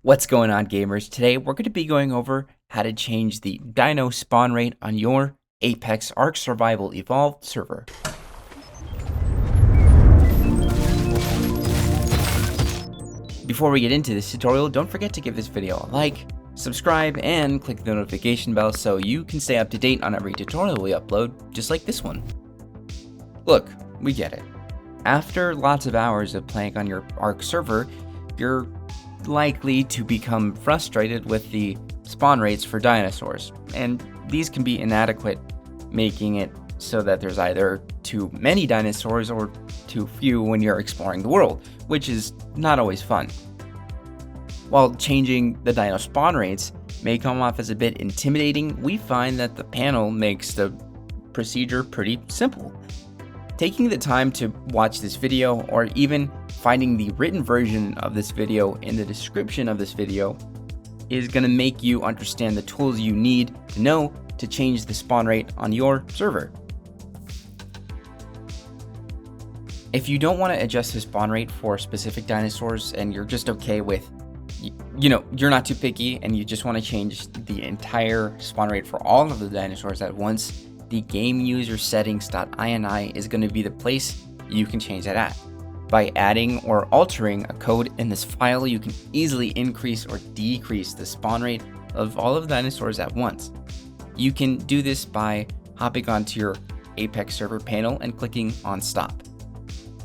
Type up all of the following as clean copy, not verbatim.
What's going on, gamers? Today we're going to be going over how to change the dino spawn rate on your Apex ARK Survival Evolved server. Before we get into this tutorial, don't forget to give this video a like, subscribe, and click the notification bell so you can stay up to date on every tutorial we upload, just like this one. Look, we get it. After lots of hours of playing on your ARK server, you're likely to become frustrated with the spawn rates for dinosaurs, and these can be inadequate, making it so that there's either too many dinosaurs or too few when you're exploring the world, which is not always fun. While changing the dino spawn rates may come off as a bit intimidating, we find that the panel makes the procedure pretty simple. Taking the time to watch this video, or even finding the written version of this video in the description of this video, is going to make you understand the tools you need to know to change the spawn rate on your server. If you don't want to adjust the spawn rate for specific dinosaurs and you're just okay with, you're not too picky and you just want to change the entire spawn rate for all of the dinosaurs at once, the GameUserSettings.ini is going to be the place you can change that at. By adding or altering a code in this file, you can easily increase or decrease the spawn rate of all of the dinosaurs at once. You can do this by hopping onto your Apex server panel and clicking on stop.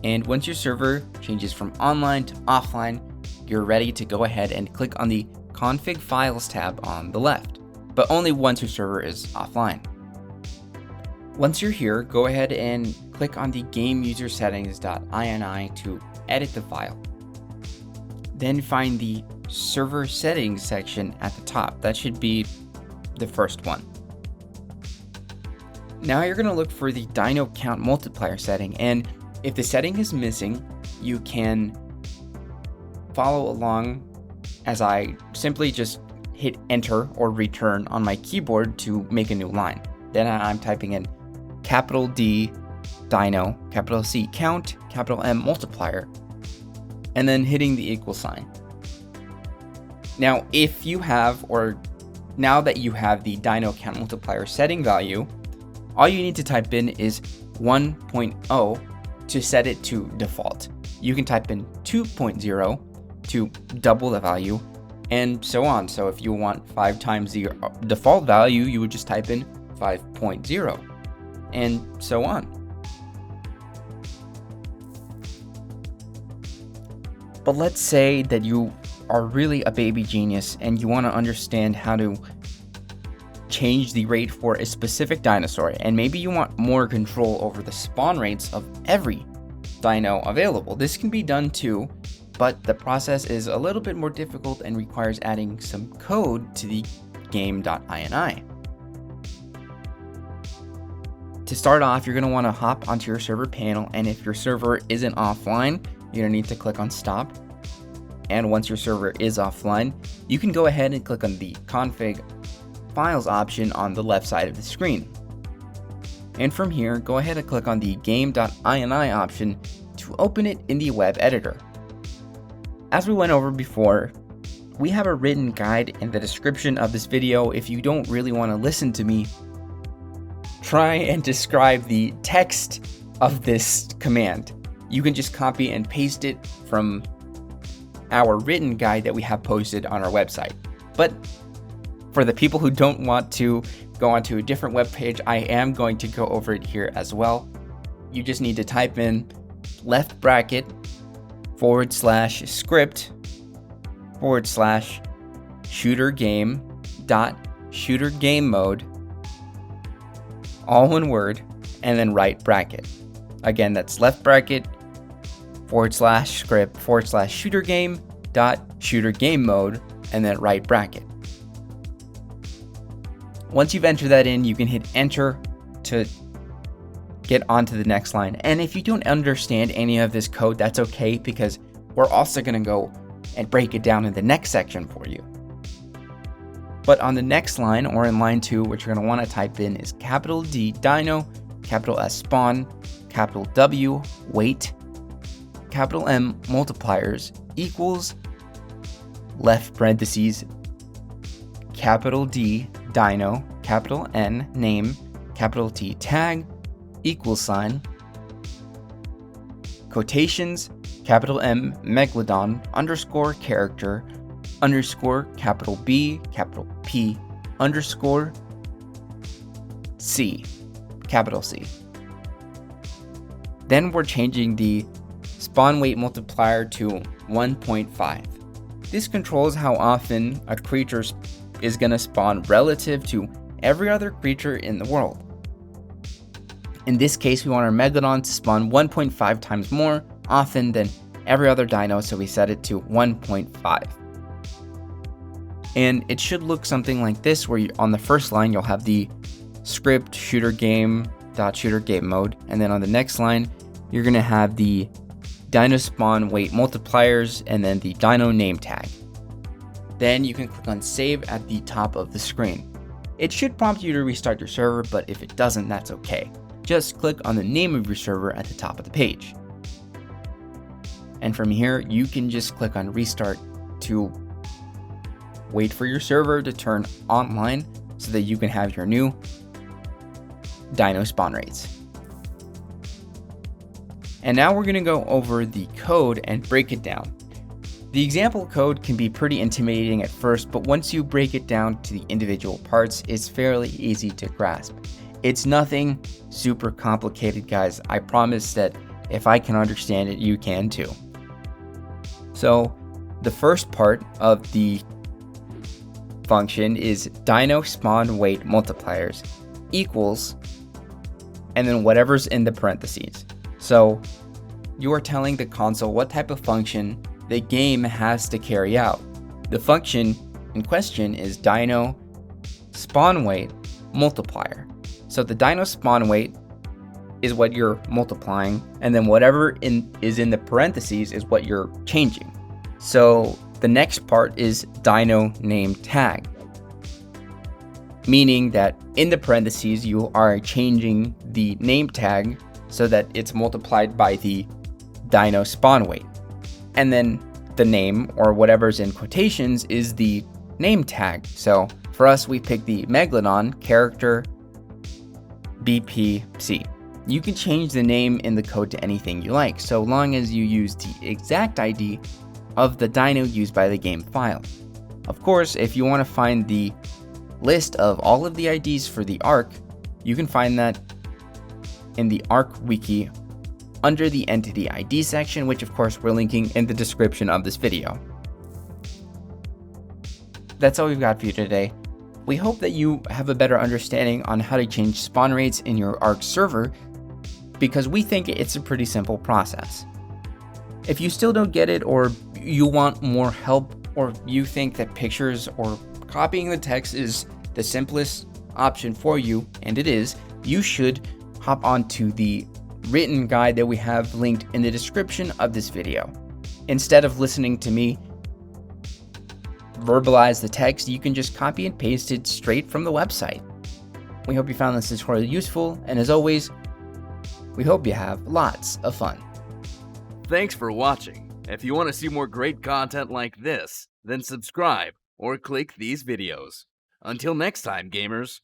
And once your server changes from online to offline, you're ready to go ahead and click on the Config Files tab on the left, but only once your server is offline. Once you're here, go ahead and click on the GameUserSettings.ini to edit the file. Then find the Server Settings section at the top. That should be the first one. Now you're going to look for the Dino Count Multiplier setting, and if the setting is missing, you can follow along as I simply just hit enter or return on my keyboard to make a new line. Then I'm typing in capital D dino, capital C count, capital M multiplier, and then hitting the equal sign. Now, now that you have the dino count multiplier setting value, all you need to type in is 1.0 to set it to default. You can type in 2.0 to double the value, and so on. So if you want 5 times the default value, you would just type in 5.0. and so on. But let's say that you are really a baby genius and you want to understand how to change the rate for a specific dinosaur, and maybe you want more control over the spawn rates of every dino available. This can be done too, but the process is a little bit more difficult and requires adding some code to the game.ini. To start off, you're going to want to hop onto your server panel, and if your server isn't offline, you're going to need to click on stop. And once your server is offline, you can go ahead and click on the Config Files option on the left side of the screen. And from here, go ahead and click on the Game.ini option to open it in the web editor. As we went over before, we have a written guide in the description of this video. If you don't really want to listen to me try and describe the text of this command, you can just copy and paste it from our written guide that we have posted on our website. But for the people who don't want to go onto a different web page, I am going to go over it here as well. You just need to type in left bracket /script /shooter game.shooter game mode, all one word, and then right bracket. Again, that's left bracket /script /shooter game mode, and then right bracket. Once you've entered that in, you can hit enter to get onto the next line. And if you don't understand any of this code, that's okay, because we're also going to go and break it down in the next section for you. But on the next line, or in line 2, what you're going to want to type in is capital D dino, capital S spawn, capital W weight, capital M multipliers equals left parentheses, capital D, dino, capital N, name, capital T, tag, equal sign, quotations, capital M, megalodon, underscore character, underscore, capital B, capital P, underscore, C, capital C. Then we're changing the spawn weight multiplier to 1.5. This controls how often a creature is going to spawn relative to every other creature in the world. In this case, we want our megalodon to spawn 1.5 times more often than every other dino, so we set it to 1.5. And it should look something like this, where on the first line you'll have the script shooter game mode, and then on the next line you're going to have the dino spawn weight multipliers and then the dino name tag. Then you can click on save at the top of the screen. It should prompt you to restart your server, but if it doesn't, that's okay. Just click on the name of your server at the top of the page. And from here, you can just click on restart to wait for your server to turn online so that you can have your new dino spawn rates. And now we're going to go over the code and break it down. The example code can be pretty intimidating at first, but once you break it down to the individual parts, it's fairly easy to grasp. It's nothing super complicated, guys. I promise that if I can understand it, you can too. So the first part of the function is dino spawn weight multipliers equals, and then whatever's in the parentheses. So you are telling the console what type of function the game has to carry out. The function in question is dino spawn weight multiplier. So the dino spawn weight is what you're multiplying, and then whatever is in the parentheses is what you're changing. So the next part is dino name tag, meaning that in the parentheses you are changing the name tag so that it's multiplied by the dino spawn weight. And then the name, or whatever's in quotations, is the name tag. So for us, we pick the megalodon character BPC. You can change the name in the code to anything you like, so long as you use the exact ID of the dino used by the game file. Of course, if you want to find the list of all of the IDs for the ARK, you can find that in the ARK wiki under the entity ID section, which of course we're linking in the description of this video. That's all we've got for you today. We hope that you have a better understanding on how to change spawn rates in your ARK server, because we think it's a pretty simple process. If you still don't get it, or you want more help, or you think that pictures or copying the text is the simplest option for you, and it is, you should hop onto the written guide that we have linked in the description of this video. Instead of listening to me verbalize the text, you can just copy and paste it straight from the website. We hope you found this tutorial useful, and as always, we hope you have lots of fun. Thanks for watching. If you want to see more great content like this, then subscribe or click these videos. Until next time, gamers.